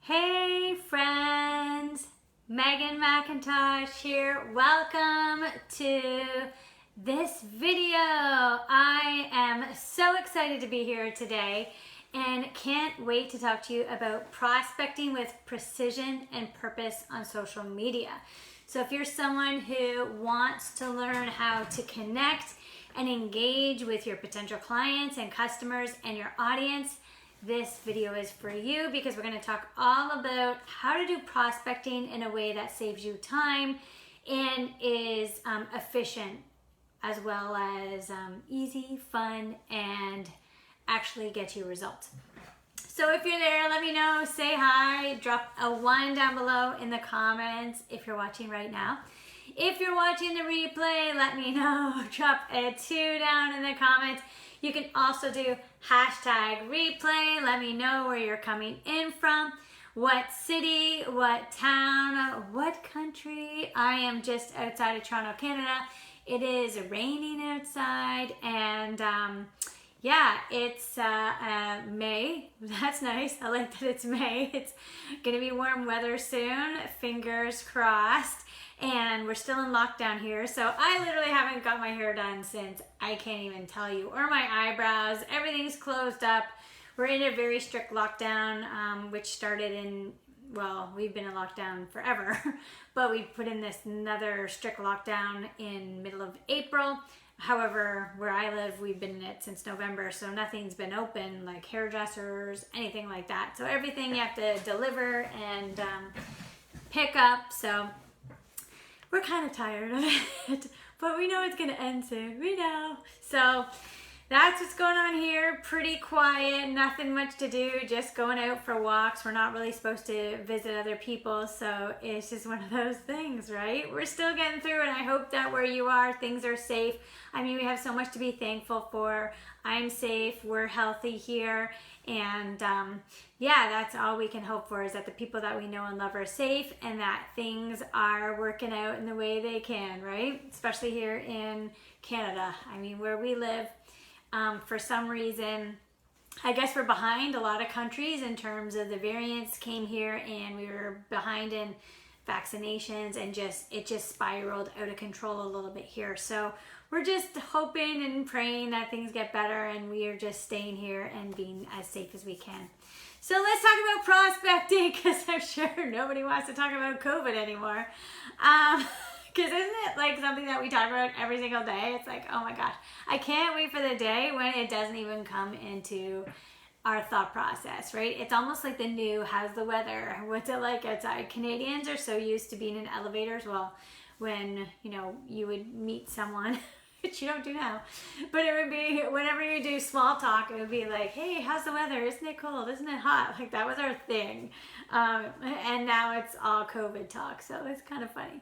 Hey friends, Megan McIntosh here. Welcome to this video. I am so excited to be here today and can't wait to talk to you about prospecting with precision and purpose on social media. So if you're someone who wants to learn how to connect and engage with your potential clients and customers and your audience, this video is for you because we're going to talk all about how to do prospecting in a way that saves you time and is efficient, as well as easy, fun, and actually get you results. So if you're there, let me know, say hi, drop a 1 down below in the comments if you're watching right now. If you're watching the replay, let me know, drop a 2 down in the comments. You can also do hashtag replay. Let me know where you're coming in from, what city, what town, what country. I am just outside of Toronto, Canada. It is raining outside and yeah, it's May. That's nice. I like that it's May. It's gonna be warm weather soon. Fingers crossed. And we're still in lockdown here, so I literally haven't got my hair done since I can't even tell you, or my eyebrows. Everything's closed up. We're in a very strict lockdown, which started in, well, we've been in lockdown forever, but we put in this another strict lockdown in middle of April. However, where I live, we've been in it since November, so nothing's been open, like hairdressers, anything like that. So everything you have to deliver and pick up, so we're kind of tired of it, but we know it's going to end soon. We know. So that's what's going on here. Pretty quiet, nothing much to do, just going out for walks. We're not really supposed to visit other people, so it's just one of those things, right? We're still getting through it. I hope that where you are, things are safe. I mean, we have so much to be thankful for. I'm safe, we're healthy here, and yeah, that's all we can hope for, is that the people that we know and love are safe and that things are working out in the way they can, right? Especially here in Canada. I mean, where we live, for some reason, I guess we're behind a lot of countries in terms of the variants came here and we were behind in vaccinations, and it just spiraled out of control a little bit here. So we're just hoping and praying that things get better, and we are just staying here and being as safe as we can. So let's talk about prospecting, because I'm sure nobody wants to talk about COVID anymore. Because isn't it like something that we talk about every single day? It's like, oh my gosh, I can't wait for the day when it doesn't even come into our thought process, right? It's almost like the new, how's the weather? What's it like outside? Canadians are so used to being in elevators. Well, when, you know, you would meet someone, which you don't do now, but it would be, whenever you do small talk, it would be like, hey, how's the weather? Isn't it cold? Isn't it hot? Like, that was our thing. And now it's all COVID talk, so it's kind of funny.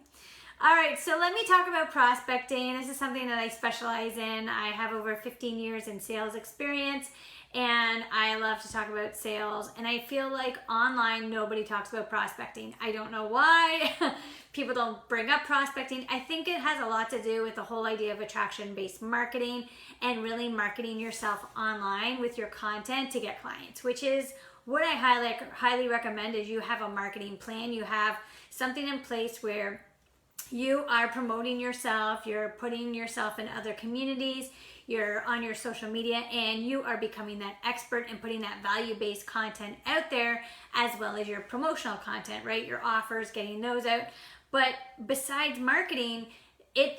All right, so let me talk about prospecting. This is something that I specialize in. I have over 15 years in sales experience, and I love to talk about sales. And I feel like online, nobody talks about prospecting. I don't know why. People don't bring up prospecting. I think it has a lot to do with the whole idea of attraction-based marketing and really marketing yourself online with your content to get clients, which is what I highly recommend. Is you have a marketing plan. You have something in place where you are promoting yourself, you're putting yourself in other communities, you're on your social media, and you are becoming that expert and putting that value-based content out there, as well as your promotional content, right? Your offers, getting those out. But besides marketing,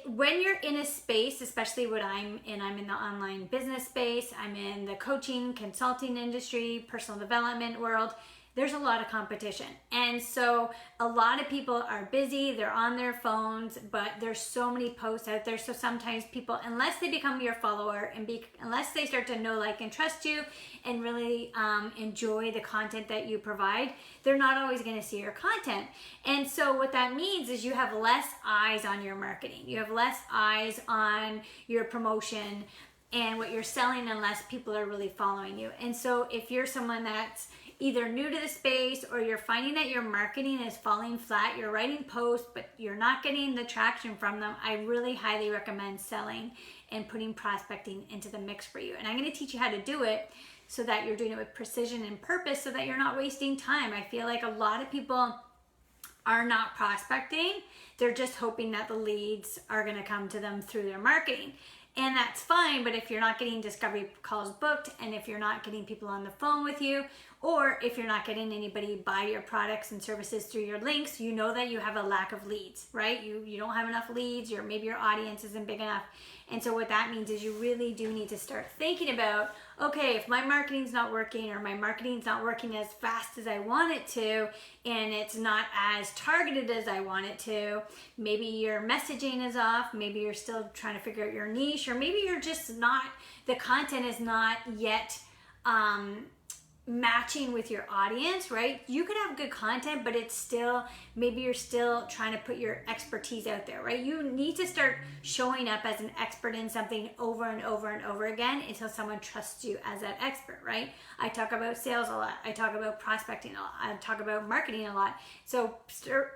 when you're in a space, especially what I'm in the online business space, I'm in the coaching, consulting industry, personal development world, there's a lot of competition. And so a lot of people are busy, they're on their phones, but there's so many posts out there. So sometimes people, unless they become your follower and unless they start to know, like, and trust you and really enjoy the content that you provide, they're not always gonna see your content. And so what that means is you have less eyes on your marketing. You have less eyes on your promotion and what you're selling unless people are really following you. And so if you're someone that's either new to the space or you're finding that your marketing is falling flat, you're writing posts, but you're not getting the traction from them, I really highly recommend selling and putting prospecting into the mix for you. And I'm gonna teach you how to do it so that you're doing it with precision and purpose so that you're not wasting time. I feel like a lot of people are not prospecting. They're just hoping that the leads are going to come to them through their marketing. And that's fine, but if you're not getting discovery calls booked, and if you're not getting people on the phone with you, or if you're not getting anybody buy your products and services through your links, you know that you have a lack of leads, right? You don't have enough leads, or maybe your audience isn't big enough. And so what that means is you really do need to start thinking about, okay, if my marketing's not working, or my marketing's not working as fast as I want it to, and it's not as targeted as I want it to, maybe your messaging is off, maybe you're still trying to figure out your niche, or maybe you're just not, the content is not yet matching with your audience, right? You could have good content, but it's still, maybe you're still trying to put your expertise out there, right? You need to start showing up as an expert in something over and over and over again until someone trusts you as that expert, right? I talk about sales a lot. I talk about prospecting a lot. I talk about marketing a lot. So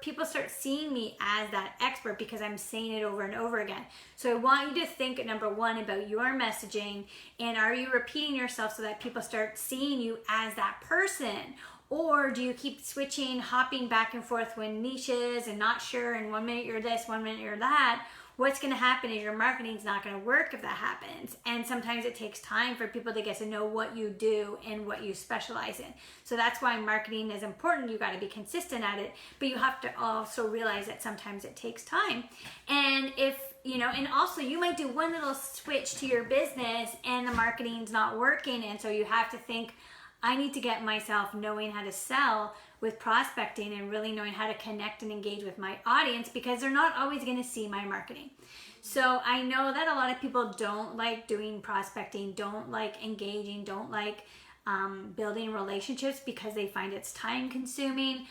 people start seeing me as that expert because I'm saying it over and over again. So I want you to think, number one, about your messaging, and are you repeating yourself so that people start seeing you as that person? Or do you keep switching, hopping back and forth when niches and not sure, and 1 minute you're this, 1 minute you're that? What's going to happen is your marketing's not going to work if that happens. And sometimes it takes time for people to get to know what you do and what you specialize in. So that's why marketing is important. You got to be consistent at it, but you have to also realize that sometimes it takes time. And if, you know, and also you might do one little switch to your business and the marketing's not working. And so you have to think, I need to get myself knowing how to sell with prospecting and really knowing how to connect and engage with my audience, because they're not always going to see my marketing. So I know that a lot of people don't like doing prospecting, don't like engaging, don't like building relationships because they find it's time consuming.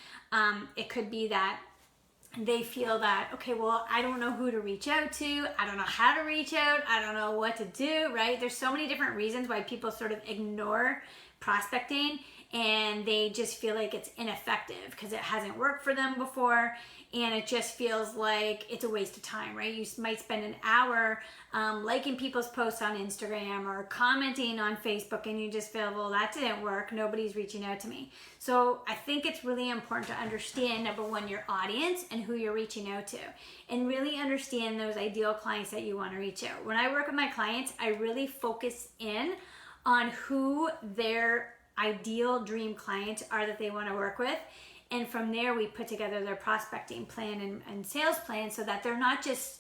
It could be that they feel that, okay, well, I don't know who to reach out to. I don't know how to reach out. I don't know what to do, right? There's so many different reasons why people sort of ignore prospecting, and they just feel like it's ineffective because it hasn't worked for them before, and it just feels like it's a waste of time, right? You might spend an hour liking people's posts on Instagram or commenting on Facebook, and you just feel, well, that didn't work. Nobody's reaching out to me. So I think it's really important to understand, number one, your audience and who you're reaching out to, and really understand those ideal clients that you want to reach out. When I work with my clients, I really focus in on who their ideal dream clients are that they want to work with. And from there, we put together their prospecting plan and sales plan so that they're not just,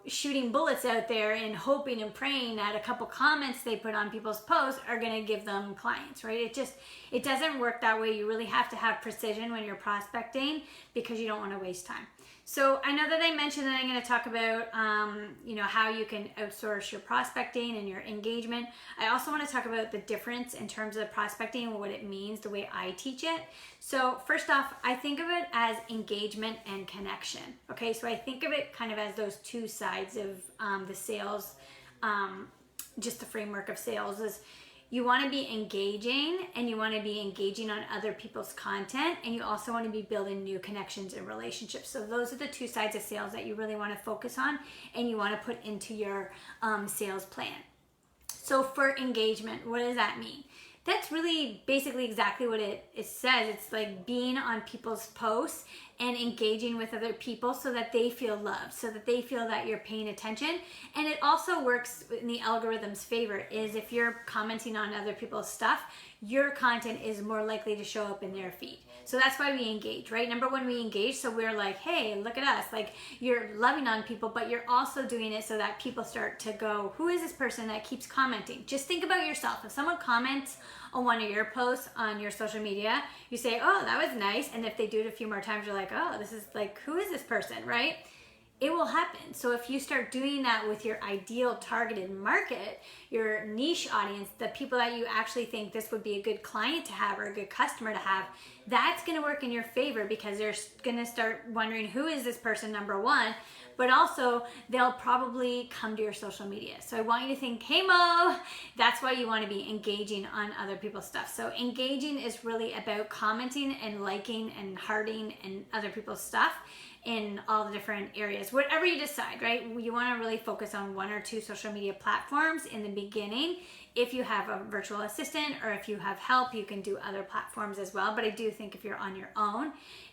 shooting bullets out there and hoping and praying that a couple comments they put on people's posts are going to give them clients, right? It doesn't work that way. You really have to have precision when you're prospecting because you don't want to waste time. So I know that I mentioned that I'm going to talk about, how you can outsource your prospecting and your engagement. I also want to talk about the difference in terms of prospecting and what it means, the way I teach it. So first off, I think of it as engagement and connection. Okay, so I think of it kind of as those two sides of the sales, just the framework of sales is you want to be engaging, and you want to be engaging on other people's content, and you also want to be building new connections and relationships. So those are the two sides of sales that you really want to focus on and you want to put into your sales plan. So for engagement, what does that mean? That's really basically exactly what it says. It's like being on people's posts and engaging with other people so that they feel loved, so that they feel that you're paying attention. And it also works in the algorithm's favor, is if you're commenting on other people's stuff, your content is more likely to show up in their feed. So that's why we engage, right? Number one, we engage. So we're like, hey, look at us. Like, you're loving on people, but you're also doing it so that people start to go, who is this person that keeps commenting? Just think about yourself. If someone comments on one of your posts on your social media, you say, oh, that was nice. And if they do it a few more times, you're like, oh, this is like, who is this person, right? It will happen. So if you start doing that with your ideal targeted market, your niche audience, the people that you actually think this would be a good client to have or a good customer to have, that's going to work in your favor because they're going to start wondering, who is this person, number one, but also they'll probably come to your social media. So I want you to think, hey Mo, that's why you want to be engaging on other people's stuff. So engaging is really about commenting and liking and hearting and other people's stuff in all the different areas, whatever you decide, right? You want to really focus on one or two social media platforms in the beginning If you have a virtual assistant or if you have help, you can do other platforms as well. But I do think if you're on your own,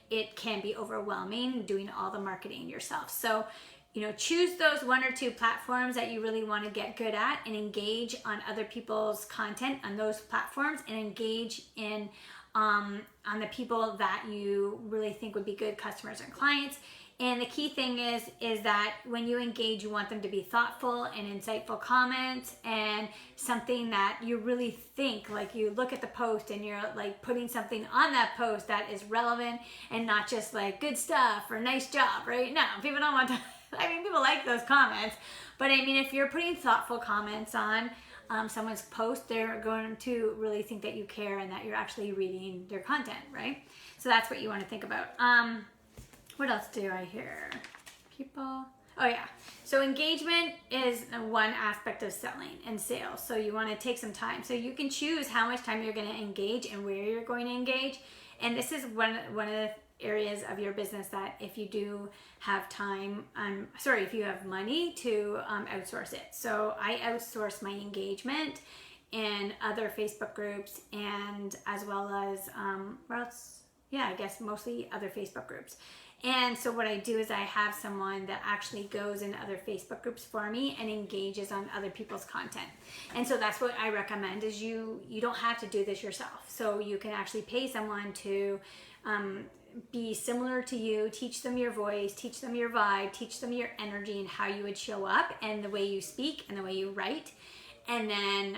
it can be overwhelming doing all the marketing yourself. So, choose those 1 or 2 platforms that you really want to get good at and engage on other people's content on those platforms, and engage in on the people that you really think would be good customers and clients. And the key thing is that when you engage, you want them to be thoughtful and insightful comments, and something that you really think, like you look at the post and you're like putting something on that post that is relevant, and not just like good stuff or nice job, right? No, people don't want to, people like those comments, but if you're putting thoughtful comments on someone's post, they're going to really think that you care and that you're actually reading their content, right? So that's what you want to think about. What else do I hear? People. Oh yeah. So engagement is one aspect of selling and sales. So you want to take some time. So you can choose how much time you're going to engage and where you're going to engage. And this is one of the areas of your business that if you do have time, if you have money to outsource it. So I outsource my engagement in other Facebook groups, and as well as, I guess mostly other Facebook groups. And so what I do is I have someone that actually goes in other Facebook groups for me and engages on other people's content. And so that's what I recommend, is you don't have to do this yourself. So you can actually pay someone to be similar to you, teach them your voice, teach them your vibe, teach them your energy and how you would show up and the way you speak and the way you write. And then,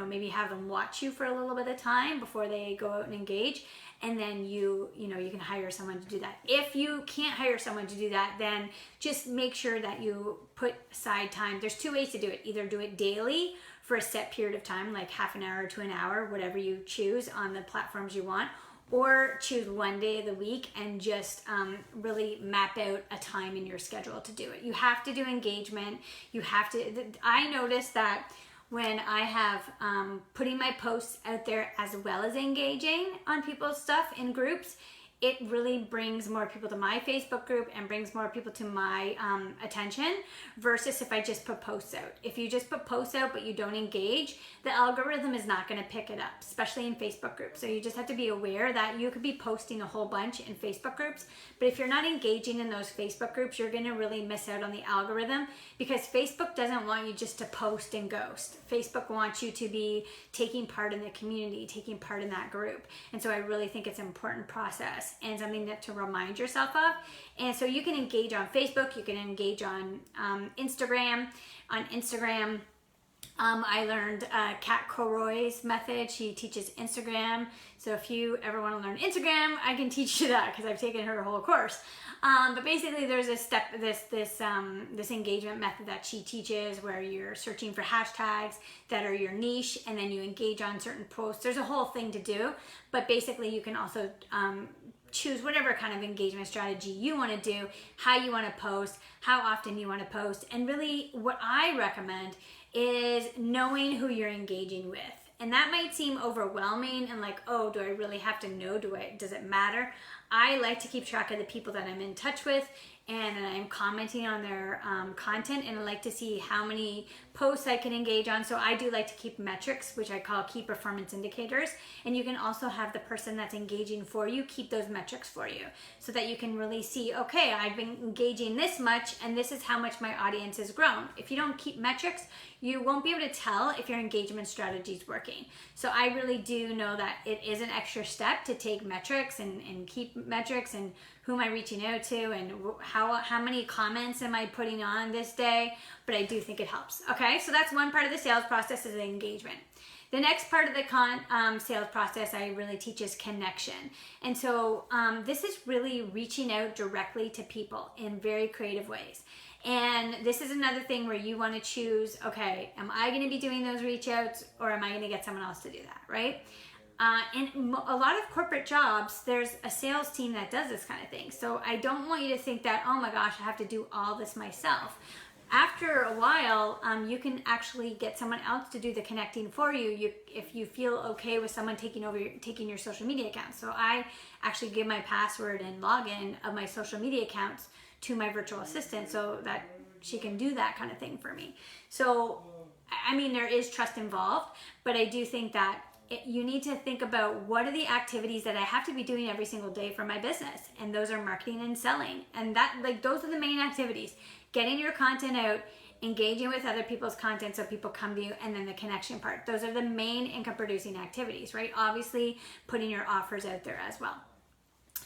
maybe have them watch you for a little bit of time before they go out and engage. And then you can hire someone to do that. If you can't hire someone to do that, then just make sure that you put aside time. There's 2 ways to do it. Either do it daily for a set period of time, like half an hour to an hour, whatever you choose on the platforms you want, or choose 1 day of the week and just really map out a time in your schedule to do it. You have to do engagement. I notice that when I have putting my posts out there as well as engaging on people's stuff in groups, it really brings more people to my Facebook group and brings more people to my attention, versus if I just put posts out. If you just put posts out but you don't engage, the algorithm is not going to pick it up, especially in Facebook groups. So you just have to be aware that you could be posting a whole bunch in Facebook groups, but if you're not engaging in those Facebook groups, you're going to really miss out on the algorithm, because Facebook doesn't want you just to post and ghost. Facebook wants you to be taking part in the community, taking part in that group. And so I really think it's an important process and something to remind yourself of. And so you can engage on Facebook, you can engage on Instagram. On Instagram, I learned Kat Corroy's method. She teaches Instagram. So if you ever want to learn Instagram, I can teach you that, because I've taken her whole course. But basically, there's this engagement method that she teaches, where you're searching for hashtags that are your niche, and then you engage on certain posts. There's a whole thing to do, but basically, you can also choose whatever kind of engagement strategy you want to do, how you want to post, how often you want to post, and really, what I recommend is knowing who you're engaging with. And that might seem overwhelming and like, oh, do I really have to know? Does it matter? I like to keep track of the people that I'm in touch with, and I'm commenting on their content, and I like to see how many posts I can engage on. So I do like to keep metrics, which I call key performance indicators. And you can also have the person that's engaging for you keep those metrics for you, so that you can really see, okay, I've been engaging this much, and this is how much my audience has grown. If you don't keep metrics, you won't be able to tell if your engagement strategy is working. So I really do know that it is an extra step to take metrics and keep metrics, and who am I reaching out to, and how many comments am I putting on this day. But I do think it helps. Okay, so that's one part of the sales process, is engagement. The next part of the sales process I really teach is connection. And so this is really reaching out directly to people in very creative ways. And this is another thing where you want to choose, okay, am I going to be doing those reach outs, or am I going to get someone else to do that, right? In a lot of corporate jobs, there's a sales team that does this kind of thing. So I don't want you to think that, oh my gosh, I have to do all this myself. After a while, you can actually get someone else to do the connecting for you, if you feel okay with someone taking your social media account. So I actually give my password and login of my social media accounts to my virtual assistant, so that she can do that kind of thing for me. So I mean, there is trust involved, but I do think that you need to think about what are the activities that I have to be doing every single day for my business. And those are marketing and selling. And that, like, those are the main activities. Getting your content out, engaging with other people's content so people come to you, and then the connection part. Those are the main income producing activities, right? Obviously, putting your offers out there as well.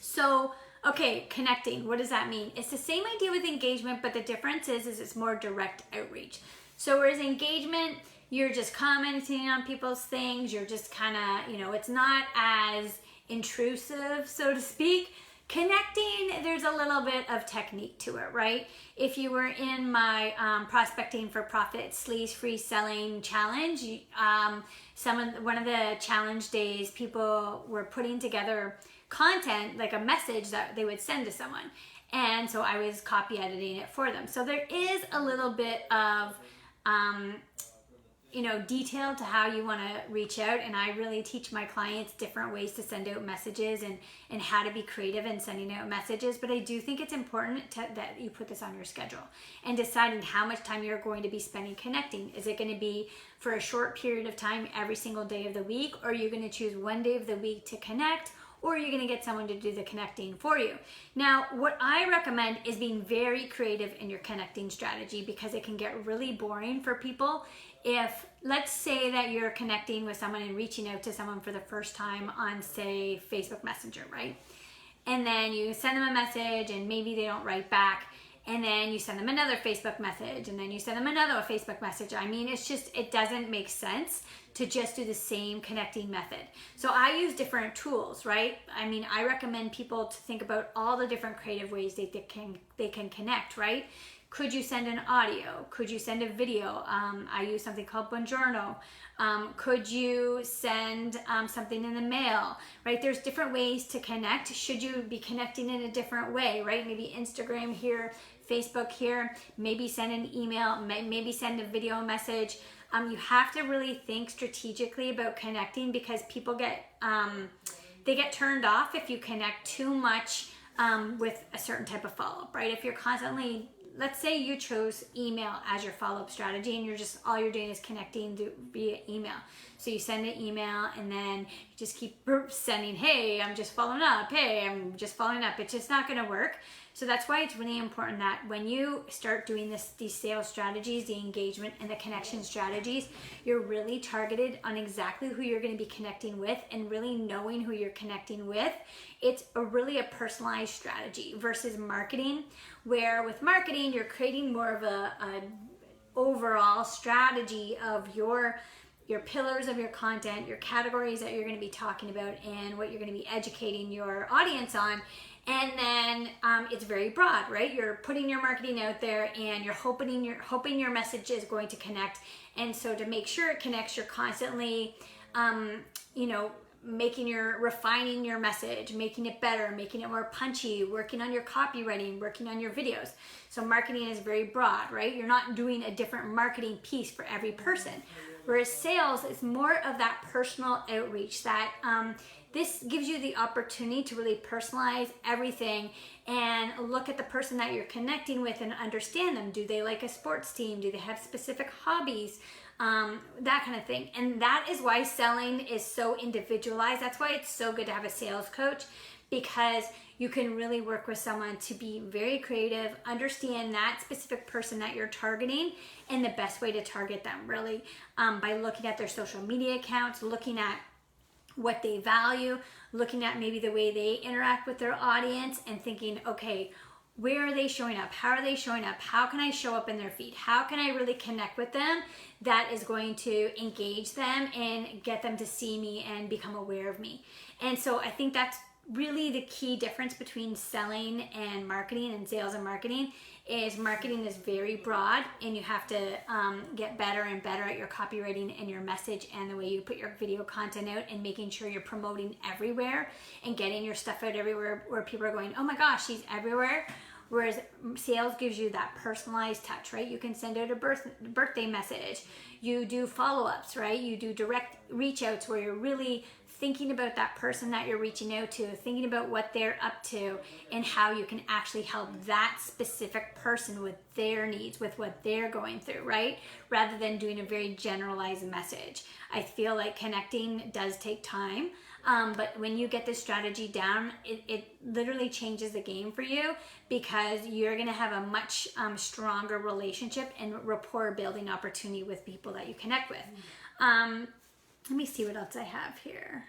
So, okay, connecting, what does that mean? It's the same idea with engagement, but the difference is it's more direct outreach. So whereas engagement, you're just commenting on people's things, you're just kind of, you know, it's not as intrusive, so to speak. Connecting, there's a little bit of technique to it, right? If you were in my prospecting for profit sleaze-free selling challenge, one of the challenge days, people were putting together content, like a message that they would send to someone. And so I was copy editing it for them. So there is a little bit of, you know, detail to how you want to reach out. And I really teach my clients different ways to send out messages and how to be creative in sending out messages. But I do think it's important that you put this on your schedule and deciding how much time you're going to be spending connecting. Is it going to be for a short period of time every single day of the week? Or are you going to choose one day of the week to connect? Or are you going to get someone to do the connecting for you? Now, what I recommend is being very creative in your connecting strategy, because it can get really boring for people. If, let's say that you're connecting with someone and reaching out to someone for the first time on, say, Facebook Messenger, right? And then you send them a message and maybe they don't write back. And then you send them another Facebook message, and then you send them another Facebook message. I mean, it's just, it doesn't make sense to just do the same connecting method. So I use different tools, right? I mean, I recommend people to think about all the different creative ways they can connect, right? Could you send an audio? Could you send a video? I use something called Buongiorno. Could you send something in the mail, right? There's different ways to connect. Should you be connecting in a different way, right? Maybe Instagram here, Facebook here, maybe send an email, maybe send a video message. You have to really think strategically about connecting, because people get turned off if you connect too much with a certain type of follow-up, right? If you're constantly, let's say you chose email as your follow-up strategy and all you're doing is connecting via email. So you send an email and then you just keep sending, hey, I'm just following up. Hey, I'm just following up. It's just not going to work. So that's why it's really important that when you start doing these sales strategies, the engagement and the connection strategies, you're really targeted on exactly who you're going to be connecting with, and really knowing who you're connecting with. It's really a personalized strategy versus marketing, where with marketing, you're creating more of a overall strategy of your pillars of your content, your categories that you're going to be talking about, and what you're going to be educating your audience on. And then it's very broad, right? You're putting your marketing out there, and you're hoping your message is going to connect. And so to make sure it connects, you're constantly, refining your message, making it better, making it more punchy, working on your copywriting, working on your videos. So marketing is very broad, right? You're not doing a different marketing piece for every person. Whereas sales is more of that personal outreach, that this gives you the opportunity to really personalize everything and look at the person that you're connecting with and understand them. Do they like a sports team? Do they have specific hobbies? That kind of thing. And that is why selling is so individualized. That's why it's so good to have a sales coach, because you can really work with someone to be very creative, understand that specific person that you're targeting, and the best way to target them, really, by looking at their social media accounts, looking at what they value, looking at maybe the way they interact with their audience, and thinking, okay, where are they showing up? How are they showing up? How can I show up in their feed? How can I really connect with them that is going to engage them and get them to see me and become aware of me? And so I think that's really the key difference between selling and marketing, and sales and marketing is very broad, and you have to get better and better at your copywriting and your message and the way you put your video content out, and making sure you're promoting everywhere and getting your stuff out everywhere where people are going, oh my gosh, she's everywhere. Whereas sales gives you that personalized touch, right? You can send out a birthday message. You do follow-ups, right? You do direct reach outs where you're really thinking about that person that you're reaching out to, thinking about what they're up to and how you can actually help that specific person with their needs, with what they're going through, right? Rather than doing a very generalized message. I feel like connecting does take time, but when you get this strategy down, it literally changes the game for you, because you're gonna have a much stronger relationship and rapport building opportunity with people that you connect with. Let me see what else I have here.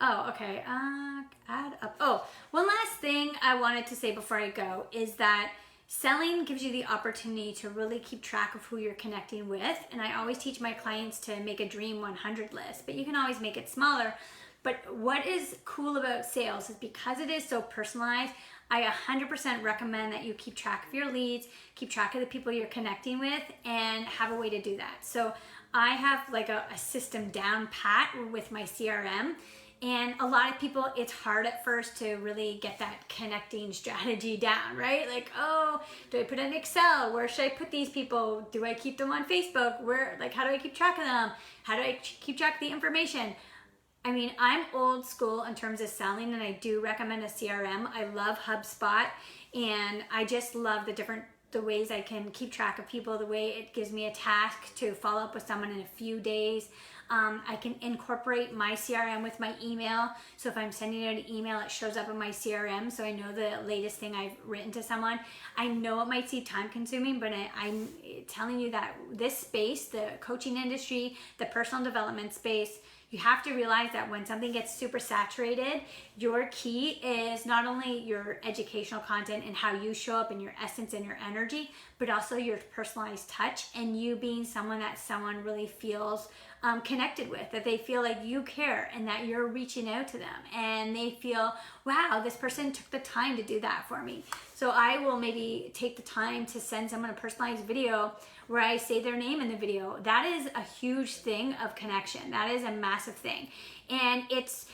Oh, okay. Add up. Oh, one last thing I wanted to say before I go is that selling gives you the opportunity to really keep track of who you're connecting with. And I always teach my clients to make a dream 100 list, but you can always make it smaller. But what is cool about sales is because it is so personalized, I 100% recommend that you keep track of your leads, keep track of the people you're connecting with, and have a way to do that. So I have like a system down pat with my CRM. And a lot of people, it's hard at first to really get that connecting strategy down, right? Like, oh, do I put in Excel? Where should I put these people? Do I keep them on Facebook? Where, like, how do I keep track of them? How do I keep track of the information? I mean, I'm old school in terms of selling, and I do recommend a CRM. I love HubSpot, and I just love the ways I can keep track of people, the way it gives me a task to follow up with someone in a few days. I can incorporate my CRM with my email. So if I'm sending out an email, it shows up in my CRM. So I know the latest thing I've written to someone. I know it might seem time consuming, but I'm telling you that this space, the coaching industry, the personal development space, you have to realize that when something gets super saturated, your key is not only your educational content and how you show up in your essence and your energy, but also your personalized touch and you being someone that someone really feels connected with, that they feel like you care and that you're reaching out to them and they feel, wow, this person took the time to do that for me. So I will maybe take the time to send someone a personalized video where I say their name in the video. That is a huge thing of connection. That is a massive thing. And it's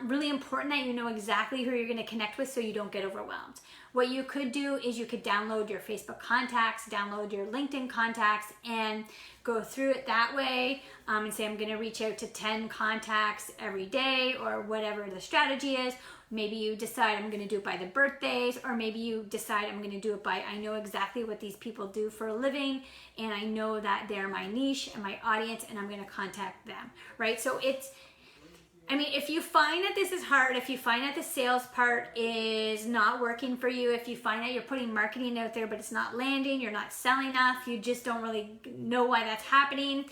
really important that you know exactly who you're going to connect with so you don't get overwhelmed. What you could do is you could download your Facebook contacts, download your LinkedIn contacts, and go through it that way and say, I'm going to reach out to 10 contacts every day or whatever the strategy is. Maybe you decide I'm going to do it by the birthdays, or maybe you decide I'm going to do it by, I know exactly what these people do for a living and I know that they're my niche and my audience and I'm going to contact them, right? So if you find that this is hard, if you find that the sales part is not working for you, if you find that you're putting marketing out there but it's not landing, you're not selling enough, you just don't really know why that's happening,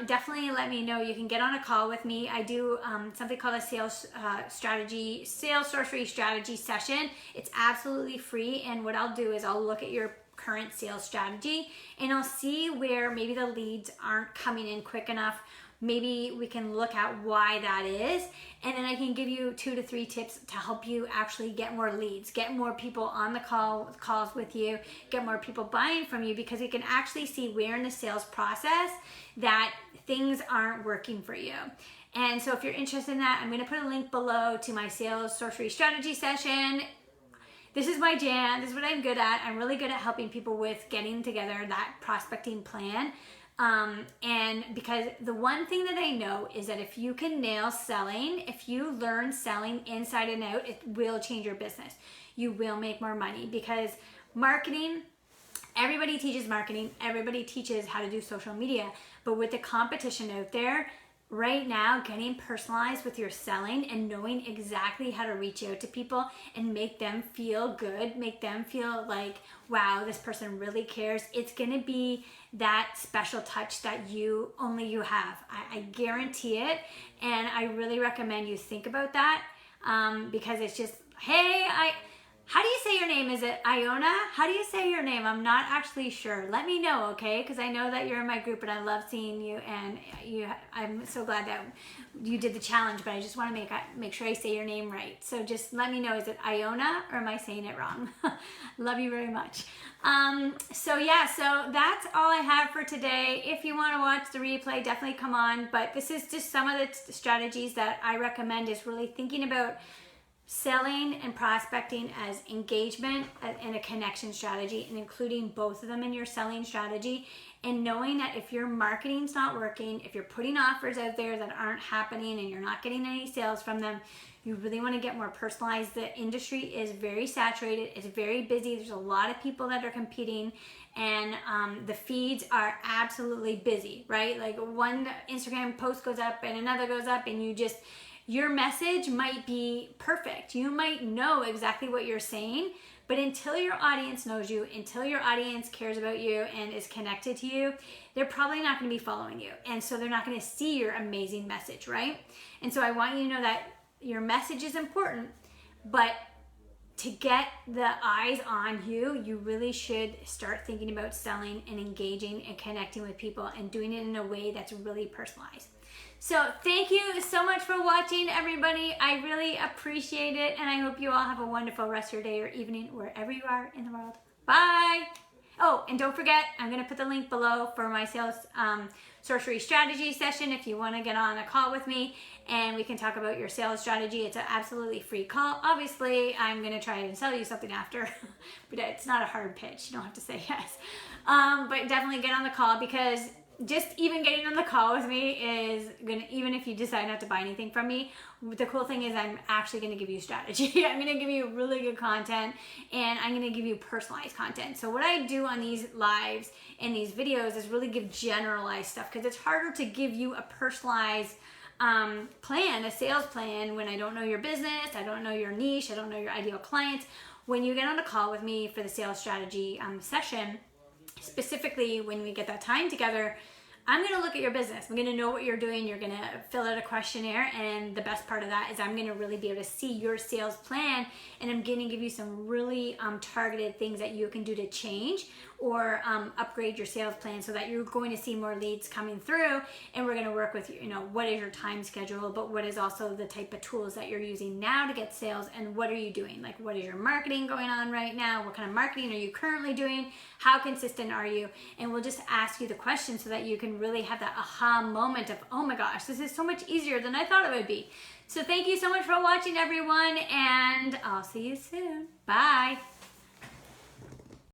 definitely let me know. You can get on a call with me. I do something called a sales sorcery strategy session. It's absolutely free, and what I'll do is I'll look at your current sales strategy and I'll see where maybe the leads aren't coming in quick enough. Maybe we can look at why that is, and then I can give you 2 to 3 tips to help you actually get more leads, get more people on the calls with you, get more people buying from you, because we can actually see where in the sales process that things aren't working for you. And so if you're interested in that, I'm going to put a link below to my sales sorcery strategy session. This is my jam. This is what I'm good at. I'm really good at helping people with getting together that prospecting plan. And because the one thing that I know is that if you can nail selling, if you learn selling inside and out, it will change your business. You will make more money, because marketing, everybody teaches marketing, everybody teaches how to do social media, but with the competition out there right now, getting personalized with your selling and knowing exactly how to reach out to people and make them feel good, make them feel like, wow, this person really cares. It's going to be that special touch that only you have. I guarantee it. And I really recommend you think about that because it's just, hey, how do you say your name? Is it Iona? How do you say your name? I'm not actually sure. Let me know, okay? Because I know that you're in my group and I love seeing you, and I'm so glad that you did the challenge, but I just want to make sure I say your name right. So just let me know, is it Iona or am I saying it wrong? Love you very much. So that's all I have for today. If you want to watch the replay, definitely come on. But this is just some of the strategies that I recommend, is really thinking about selling and prospecting as engagement and a connection strategy, and including both of them in your selling strategy, and knowing that if your marketing's not working, if you're putting offers out there that aren't happening and you're not getting any sales from them, you really want to get more personalized. The industry is very saturated, it's very busy, there's a lot of people that are competing, and the feeds are absolutely busy, right? Like one Instagram post goes up and another goes up, and your message might be perfect. You might know exactly what you're saying, but until your audience knows you, until your audience cares about you and is connected to you, they're probably not going to be following you. And so they're not going to see your amazing message, right? And so I want you to know that your message is important, but to get the eyes on you, you really should start thinking about selling and engaging and connecting with people and doing it in a way that's really personalized. So thank you so much for watching, everybody. I really appreciate it, and I hope you all have a wonderful rest of your day or evening wherever you are in the world. Bye. Oh, and don't forget, I'm going to put the link below for my sales sorcery strategy session if you want to get on a call with me and we can talk about your sales strategy. It's an absolutely free call. Obviously, I'm going to try and sell you something after, but it's not a hard pitch. You don't have to say yes. But definitely get on the call, because just even getting on the call with me is gonna, even if you decide not to buy anything from me, the cool thing is I'm actually gonna give you strategy. I'm gonna give you really good content, and I'm gonna give you personalized content. So what I do on these lives and these videos is really give generalized stuff, because it's harder to give you a personalized plan, a sales plan, when I don't know your business, I don't know your niche, I don't know your ideal clients. When you get on a call with me for the sales strategy session, specifically when we get that time together, I'm going to look at your business. I'm going to know what you're doing. You're going to fill out a questionnaire, and the best part of that is I'm going to really be able to see your sales plan, and I'm going to give you some really targeted things that you can do to change or upgrade your sales plan, so that you're going to see more leads coming through. And we're going to work with, what is your time schedule, but what is also the type of tools that you're using now to get sales, and what are you doing? Like, what is your marketing going on right now? What kind of marketing are you currently doing? How consistent are you? And we'll just ask you the questions so that you can really have that aha moment of, oh my gosh, this is so much easier than I thought it would be. So thank you so much for watching, everyone, and I'll see you soon. Bye.